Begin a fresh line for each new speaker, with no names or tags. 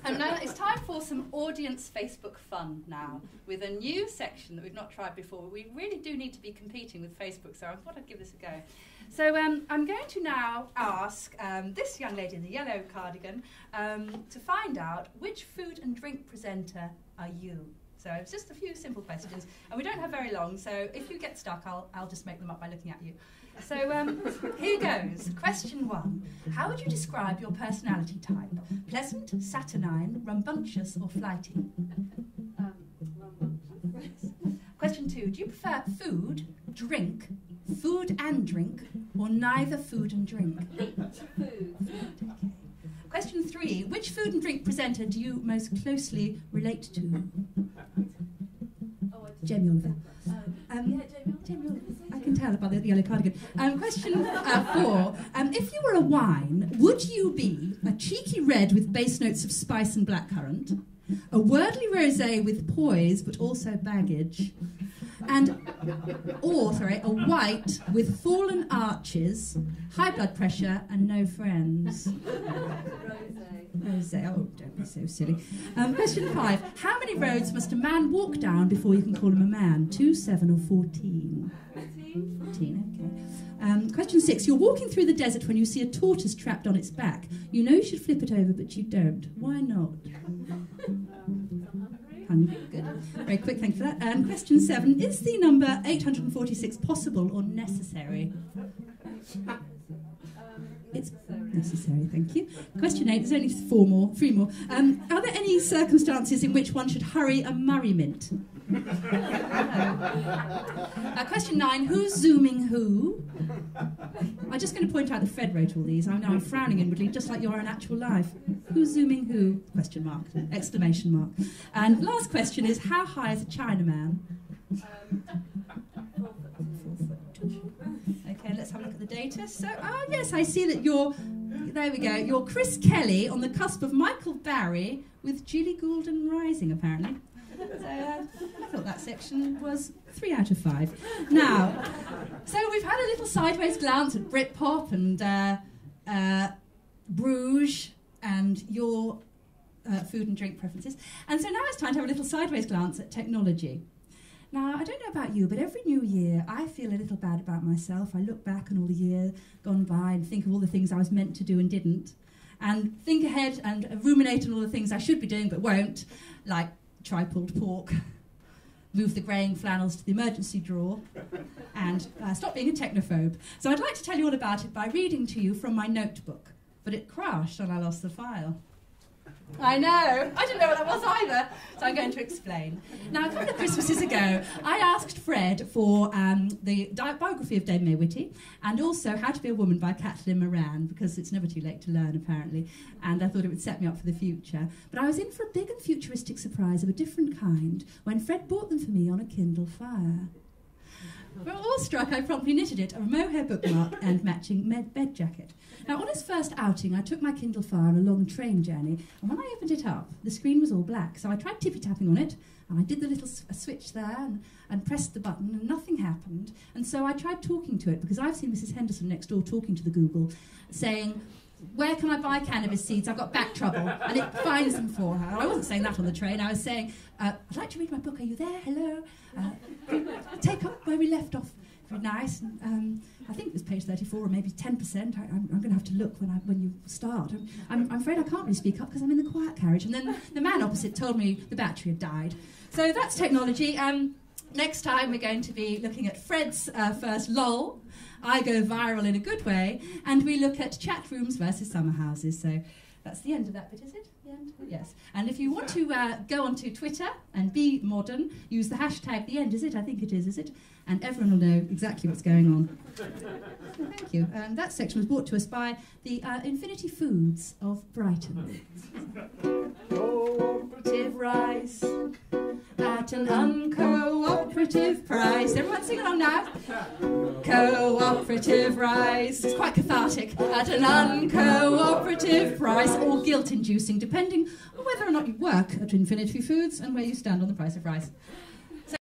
And now it's time for some audience Facebook fun now, with a new section that we've not tried before. We really do need to be competing with Facebook, so I thought I'd give this a go. So I'm going to now ask this young lady in the yellow cardigan to find out which food and drink presenter are you? So it's just a few simple questions, and we don't have very long, so if you get stuck, I'll just make them up by looking at you. So here goes. Question 1. How would you describe your personality type? Pleasant, saturnine, rambunctious, or flighty?
Rambunctious.
Question 2. Do you prefer food and drink, or neither food and drink?
Food.
Okay. Question 3. Which food and drink presenter do you most closely relate to? Jamie Oliver. Jamie Oliver. I can tell by the yellow cardigan. Question 4. If you were a wine, would you be a cheeky red with base notes of spice and blackcurrant, a wordly rosé with poise but also baggage, or a white with fallen arches, high blood pressure and no friends? Rosé. Oh, don't be so silly. Question 5. How many roads must a man walk down before you can call him a man? 2, 7 or 14? 14, okay. Question 6. You're walking through the desert when you see a tortoise trapped on its back. You know you should flip it over, but you don't. Why not? Hungry. Good. Very quick, thank you for that. And question 7. Is the number 846 possible or necessary? It's necessary, thank you. Question 8, there's only 3 more. Are there any circumstances in which one should hurry a Murray mint? Question 9, who's zooming who? I'm just going to point out that Fred wrote all these. I'm frowning inwardly, just like you are in actual life. Who's zooming who? Question mark, exclamation mark. And last question is, how high is a Chinaman? 4 foot. Okay, let's have a look at the data. So, yes, I see that there we go, you're Chris Kelly on the cusp of Michael Barry with Julie Goulden rising, apparently. So, I thought that section was 3 out of 5. Now, so we've had a little sideways glance at Britpop and Bruges and your food and drink preferences. And so now it's time to have a little sideways glance at technology. Now, I don't know about you, but every new year I feel a little bad about myself. I look back on all the year gone by and think of all the things I was meant to do and didn't, and think ahead and ruminate on all the things I should be doing but won't, like try pulled pork, move the greying flannels to the emergency drawer, and stop being a technophobe. So I'd like to tell you all about it by reading to you from my notebook, but it crashed and I lost the file. I know. I didn't know what that was either. So I'm going to explain. Now, a couple of Christmases ago, I asked Fred for the biography of Dame May Whitty and also How to Be a Woman by Caitlin Moran, because it's never too late to learn, apparently, and I thought it would set me up for the future. But I was in for a big and futuristic surprise of a different kind when Fred bought them for me on a Kindle Fire. We were awestruck, I promptly knitted it, a mohair bookmark and matching bed jacket. Now, on his first outing, I took my Kindle Fire on a long train journey, and when I opened it up, the screen was all black. So I tried tippy-tapping on it, and I did the little switch there and pressed the button, and nothing happened. And so I tried talking to it, because I've seen Mrs. Henderson next door talking to the Google, saying, where can I buy cannabis seeds? I've got back trouble. And it finds them for her. I wasn't saying that on the train. I was saying, I'd like to read my book. Are you there? Hello? Take up where we left off. Very nice. And, I think it was page 34 or maybe 10%. I'm going to have to look when you start. I'm afraid I can't really speak up because I'm in the quiet carriage. And then the man opposite told me the battery had died. So that's technology. Next time we're going to be looking at Fred's first LOL. I go viral in a good way, and we look at chat rooms versus summer houses. So that's the end of that bit, is it? The end? Yes. And if you want to go onto Twitter and be modern, use the hashtag the end, is it? I think it is it? And everyone will know exactly what's going on. Thank you. And that section was brought to us by the Infinity Foods of Brighton. Cooperative rice at an uncooperative price. Everyone sing along now. Cooperative rice. It's quite cathartic. At an uncooperative price, or guilt-inducing, depending on whether or not you work at Infinity Foods and where you stand on the price of rice.